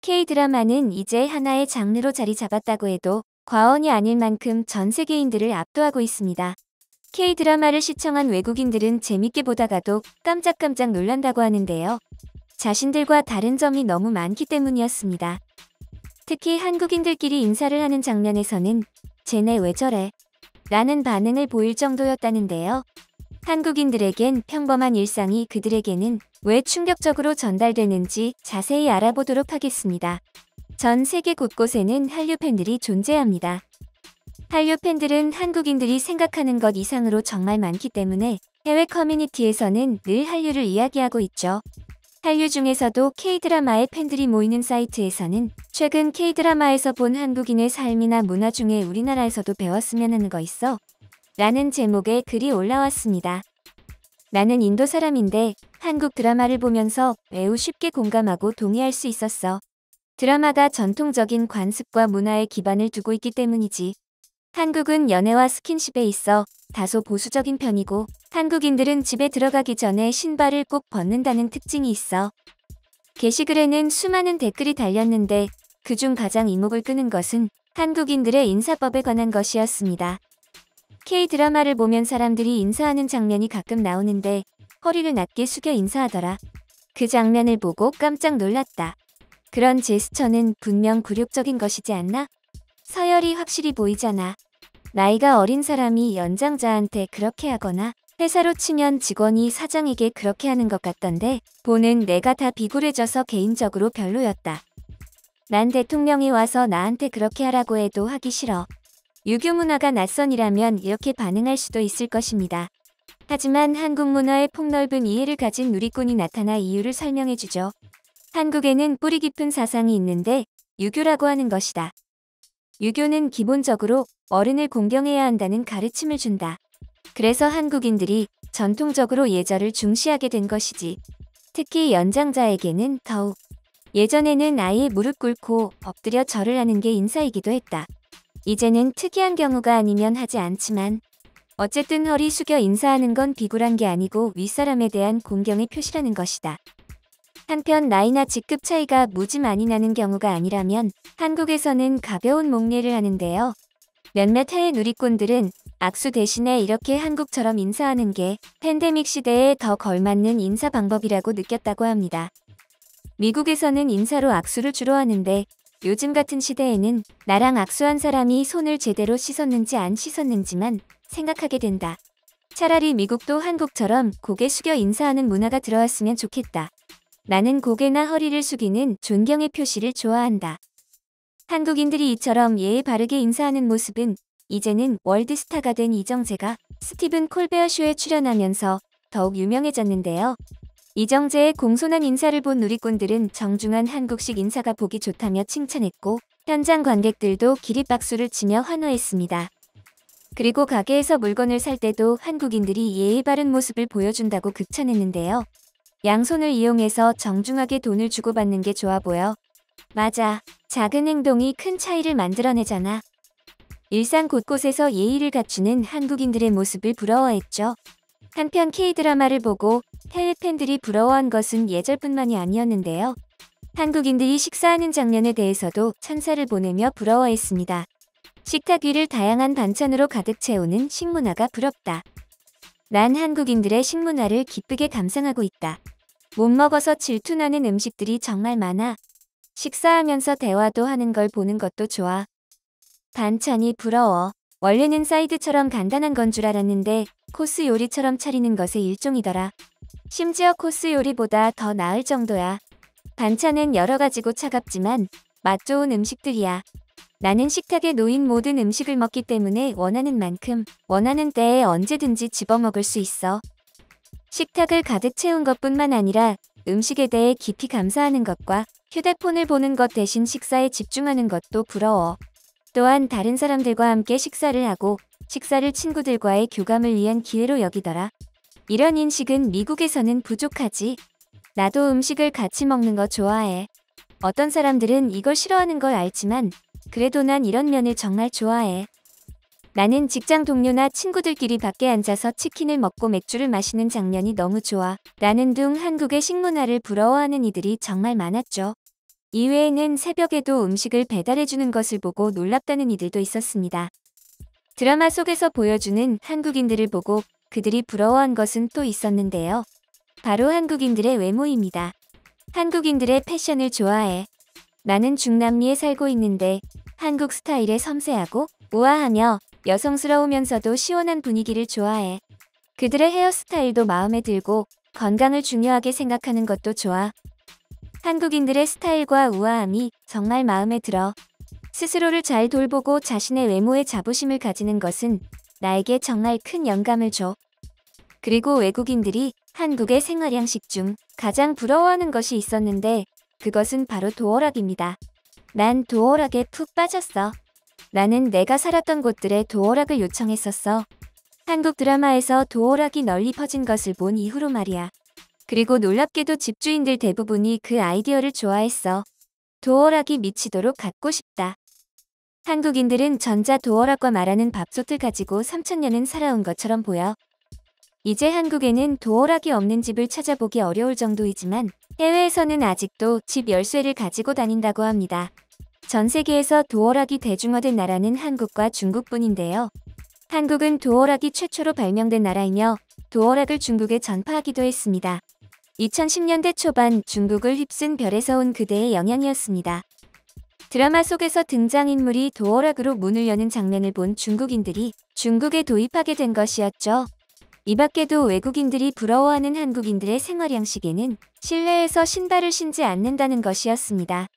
K-드라마는 이제 하나의 장르로 자리 잡았다고 해도 과언이 아닐 만큼 전 세계인들을 압도하고 있습니다. K-드라마를 시청한 외국인들은 재밌게 보다가도 깜짝깜짝 놀란다고 하는데요. 자신들과 다른 점이 너무 많기 때문이었습니다. 특히 한국인들끼리 인사를 하는 장면에서는 쟤네 왜 저래? 라는 반응을 보일 정도였다는데요. 한국인들에겐 평범한 일상이 그들에게는 왜 충격적으로 전달되는지 자세히 알아보도록 하겠습니다. 전 세계 곳곳에는 한류 팬들이 존재합니다. 한류 팬들은 한국인들이 생각하는 것 이상으로 정말 많기 때문에 해외 커뮤니티에서는 늘 한류를 이야기하고 있죠. 한류 중에서도 K-드라마의 팬들이 모이는 사이트에서는 최근 K-드라마에서 본 한국인의 삶이나 문화 중에 우리나라에서도 배웠으면 하는 거 있어? 라는 제목의 글이 올라왔습니다. 나는 인도 사람인데 한국 드라마를 보면서 매우 쉽게 공감하고 동의할 수 있었어. 드라마가 전통적인 관습과 문화에 기반을 두고 있기 때문이지. 한국은 연애와 스킨십에 있어 다소 보수적인 편이고 한국인들은 집에 들어가기 전에 신발을 꼭 벗는다는 특징이 있어. 게시글에는 수많은 댓글이 달렸는데 그중 가장 이목을 끄는 것은 한국인들의 인사법에 관한 것이었습니다. K-드라마를 보면 사람들이 인사하는 장면이 가끔 나오는데 허리를 낮게 숙여 인사하더라. 그 장면을 보고 깜짝 놀랐다. 그런 제스처는 분명 굴욕적인 것이지 않나? 서열이 확실히 보이잖아. 나이가 어린 사람이 연장자한테 그렇게 하거나 회사로 치면 직원이 사장에게 그렇게 하는 것 같던데 보는 내가 다 비굴해져서 개인적으로 별로였다. 난 대통령이 와서 나한테 그렇게 하라고 해도 하기 싫어. 유교 문화가 낯선이라면 이렇게 반응할 수도 있을 것입니다. 하지만 한국 문화에 폭넓은 이해를 가진 누리꾼이 나타나 이유를 설명해주죠. 한국에는 뿌리 깊은 사상이 있는데 유교라고 하는 것이다. 유교는 기본적으로 어른을 공경해야 한다는 가르침을 준다. 그래서 한국인들이 전통적으로 예절을 중시하게 된 것이지. 특히 연장자에게는 더욱. 예전에는 아예 무릎 꿇고 엎드려 절을 하는 게 인사이기도 했다. 이제는 특이한 경우가 아니면 하지 않지만 어쨌든 허리 숙여 인사하는 건 비굴한 게 아니고 윗사람에 대한 공경의 표시라는 것이다. 한편 나이나 직급 차이가 무지 많이 나는 경우가 아니라면 한국에서는 가벼운 목례를 하는데요. 몇몇 해외 누리꾼들은 악수 대신에 이렇게 한국처럼 인사하는 게 팬데믹 시대에 더 걸맞는 인사 방법이라고 느꼈다고 합니다. 미국에서는 인사로 악수를 주로 하는데 요즘 같은 시대에는 나랑 악수한 사람이 손을 제대로 씻었는지 안 씻었는지만 생각하게 된다. 차라리 미국도 한국처럼 고개 숙여 인사하는 문화가 들어왔으면 좋겠다. 나는 고개나 허리를 숙이는 존경의 표시를 좋아한다. 한국인들이 이처럼 예의 바르게 인사하는 모습은 이제는 월드스타가 된 이정재가 스티븐 콜베어 쇼에 출연하면서 더욱 유명해졌는데요. 이정재의 공손한 인사를 본 누리꾼들은 정중한 한국식 인사가 보기 좋다며 칭찬했고 현장 관객들도 기립박수를 치며 환호했습니다. 그리고 가게에서 물건을 살 때도 한국인들이 예의 바른 모습을 보여준다고 극찬했는데요. 양손을 이용해서 정중하게 돈을 주고받는 게 좋아 보여. 맞아. 작은 행동이 큰 차이를 만들어내잖아. 일상 곳곳에서 예의를 갖추는 한국인들의 모습을 부러워했죠. 한편 K-드라마를 보고 해외 팬들이 부러워한 것은 예절뿐만이 아니었는데요. 한국인들이 식사하는 장면에 대해서도 찬사를 보내며 부러워했습니다. 식탁 위를 다양한 반찬으로 가득 채우는 식문화가 부럽다. 난 한국인들의 식문화를 기쁘게 감상하고 있다. 못 먹어서 질투나는 음식들이 정말 많아. 식사하면서 대화도 하는 걸 보는 것도 좋아. 반찬이 부러워. 원래는 사이드처럼 간단한 건 줄 알았는데 코스 요리처럼 차리는 것의 일종이더라. 심지어 코스 요리보다 더 나을 정도야. 반찬은 여러 가지고 차갑지만 맛 좋은 음식들이야. 나는 식탁에 놓인 모든 음식을 먹기 때문에 원하는 만큼 원하는 때에 언제든지 집어먹을 수 있어. 식탁을 가득 채운 것뿐만 아니라 음식에 대해 깊이 감사하는 것과 휴대폰을 보는 것 대신 식사에 집중하는 것도 부러워. 또한 다른 사람들과 함께 식사를 하고 식사를 친구들과의 교감을 위한 기회로 여기더라. 이런 인식은 미국에서는 부족하지. 나도 음식을 같이 먹는 거 좋아해. 어떤 사람들은 이걸 싫어하는 걸 알지만 그래도 난 이런 면을 정말 좋아해. 나는 직장 동료나 친구들끼리 밖에 앉아서 치킨을 먹고 맥주를 마시는 장면이 너무 좋아. 라는 둥 한국의 식문화를 부러워하는 이들이 정말 많았죠. 이외에는 새벽에도 음식을 배달해주는 것을 보고 놀랍다는 이들도 있었습니다. 드라마 속에서 보여주는 한국인들을 보고 그들이 부러워한 것은 또 있었는데요. 바로 한국인들의 외모입니다. 한국인들의 패션을 좋아해. 나는 중남미에 살고 있는데 한국 스타일에 섬세하고 우아하며 여성스러우면서도 시원한 분위기를 좋아해. 그들의 헤어스타일도 마음에 들고 건강을 중요하게 생각하는 것도 좋아. 한국인들의 스타일과 우아함이 정말 마음에 들어. 스스로를 잘 돌보고 자신의 외모에 자부심을 가지는 것은 나에게 정말 큰 영감을 줘. 그리고 외국인들이 한국의 생활 양식 중 가장 부러워하는 것이 있었는데 그것은 바로 도어락입니다. 난 도어락에 푹 빠졌어. 나는 내가 살았던 곳들의 도어락을 요청했었어. 한국 드라마에서 도어락이 널리 퍼진 것을 본 이후로 말이야. 그리고 놀랍게도 집주인들 대부분이 그 아이디어를 좋아했어. 도어락이 미치도록 갖고 싶다. 한국인들은 전자 도어락과 말하는 밥솥을 가지고 3000년은 살아온 것처럼 보여. 이제 한국에는 도어락이 없는 집을 찾아보기 어려울 정도이지만 해외에서는 아직도 집 열쇠를 가지고 다닌다고 합니다. 전 세계에서 도어락이 대중화된 나라는 한국과 중국뿐인데요. 한국은 도어락이 최초로 발명된 나라이며 도어락을 중국에 전파하기도 했습니다. 2010년대 초반 중국을 휩쓴 별에서 온 그대의 영향이었습니다. 드라마 속에서 등장인물이 도어락으로 문을 여는 장면을 본 중국인들이 중국에 도입하게 된 것이었죠. 이 밖에도 외국인들이 부러워하는 한국인들의 생활 양식에는 실내에서 신발을 신지 않는다는 것이었습니다.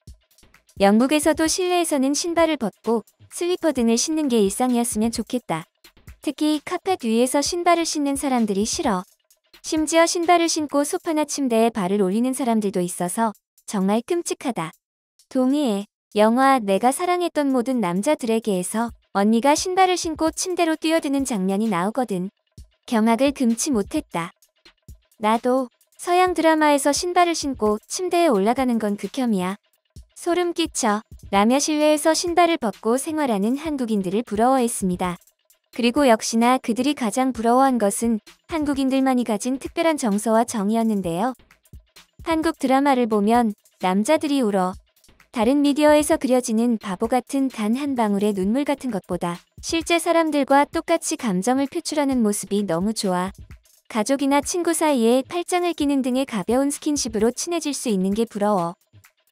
영국에서도 실내에서는 신발을 벗고 슬리퍼 등을 신는 게 일상이었으면 좋겠다. 특히 카펫 위에서 신발을 신는 사람들이 싫어. 심지어 신발을 신고 소파나 침대에 발을 올리는 사람들도 있어서 정말 끔찍하다. 동의해. 영화 내가 사랑했던 모든 남자들에게에서 언니가 신발을 신고 침대로 뛰어드는 장면이 나오거든. 경악을 금치 못했다. 나도 서양 드라마에서 신발을 신고 침대에 올라가는 건 극혐이야. 소름 끼쳐. 라며 실내에서 신발을 벗고 생활하는 한국인들을 부러워했습니다. 그리고 역시나 그들이 가장 부러워한 것은 한국인들만이 가진 특별한 정서와 정이었는데요. 한국 드라마를 보면 남자들이 울어. 다른 미디어에서 그려지는 바보 같은 단 한 방울의 눈물 같은 것보다 실제 사람들과 똑같이 감정을 표출하는 모습이 너무 좋아. 가족이나 친구 사이에 팔짱을 끼는 등의 가벼운 스킨십으로 친해질 수 있는 게 부러워.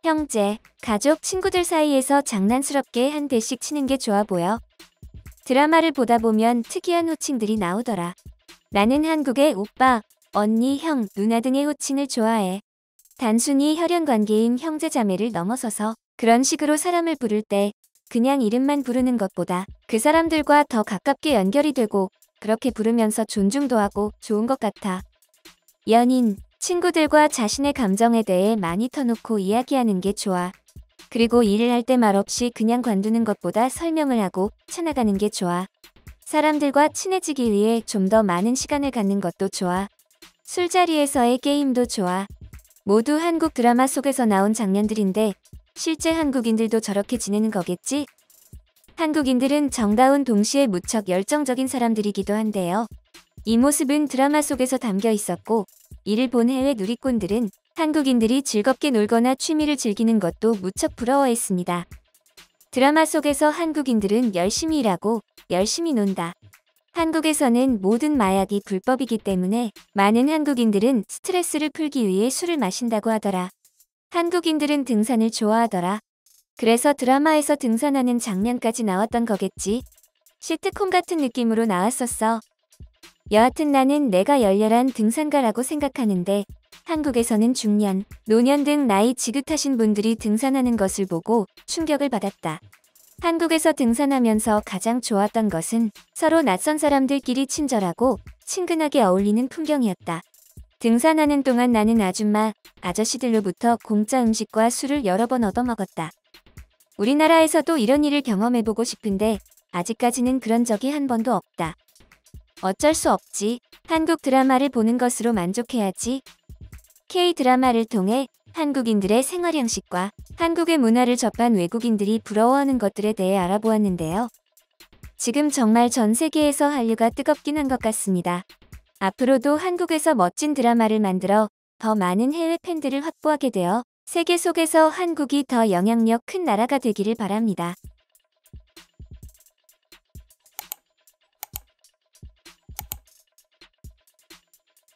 형제, 가족, 친구들 사이에서 장난스럽게 한 대씩 치는 게 좋아 보여. 드라마를 보다 보면 특이한 호칭들이 나오더라. 나는 한국의 오빠, 언니, 형, 누나 등의 호칭을 좋아해. 단순히 혈연 관계인 형제 자매를 넘어서서 그런 식으로 사람을 부를 때 그냥 이름만 부르는 것보다 그 사람들과 더 가깝게 연결이 되고 그렇게 부르면서 존중도 하고 좋은 것 같아. 연인, 친구들과 자신의 감정에 대해 많이 터놓고 이야기하는 게 좋아. 그리고 일을 할 때 말없이 그냥 관두는 것보다 설명을 하고 쳐나가는 게 좋아. 사람들과 친해지기 위해 좀 더 많은 시간을 갖는 것도 좋아. 술자리에서의 게임도 좋아. 모두 한국 드라마 속에서 나온 장면들인데 실제 한국인들도 저렇게 지내는 거겠지? 한국인들은 정다운 동시에 무척 열정적인 사람들이기도 한데요. 이 모습은 드라마 속에서 담겨 있었고 이를 본 해외 누리꾼들은 한국인들이 즐겁게 놀거나 취미를 즐기는 것도 무척 부러워했습니다. 드라마 속에서 한국인들은 열심히 일하고 열심히 논다. 한국에서는 모든 마약이 불법이기 때문에 많은 한국인들은 스트레스를 풀기 위해 술을 마신다고 하더라. 한국인들은 등산을 좋아하더라. 그래서 드라마에서 등산하는 장면까지 나왔던 거겠지. 시트콤 같은 느낌으로 나왔었어. 여하튼 나는 내가 열렬한 등산가라고 생각하는데 한국에서는 중년, 노년 등 나이 지긋하신 분들이 등산하는 것을 보고 충격을 받았다. 한국에서 등산하면서 가장 좋았던 것은 서로 낯선 사람들끼리 친절하고 친근하게 어울리는 풍경이었다. 등산하는 동안 나는 아줌마, 아저씨들로부터 공짜 음식과 술을 여러 번 얻어먹었다. 우리나라에서도 이런 일을 경험해보고 싶은데 아직까지는 그런 적이 한 번도 없다. 어쩔 수 없지. 한국 드라마를 보는 것으로 만족해야지. K-드라마를 통해 한국인들의 생활 양식과 한국의 문화를 접한 외국인들이 부러워하는 것들에 대해 알아보았는데요. 지금 정말 전 세계에서 한류가 뜨겁긴 한 것 같습니다. 앞으로도 한국에서 멋진 드라마를 만들어 더 많은 해외 팬들을 확보하게 되어 세계 속에서 한국이 더 영향력 큰 나라가 되기를 바랍니다.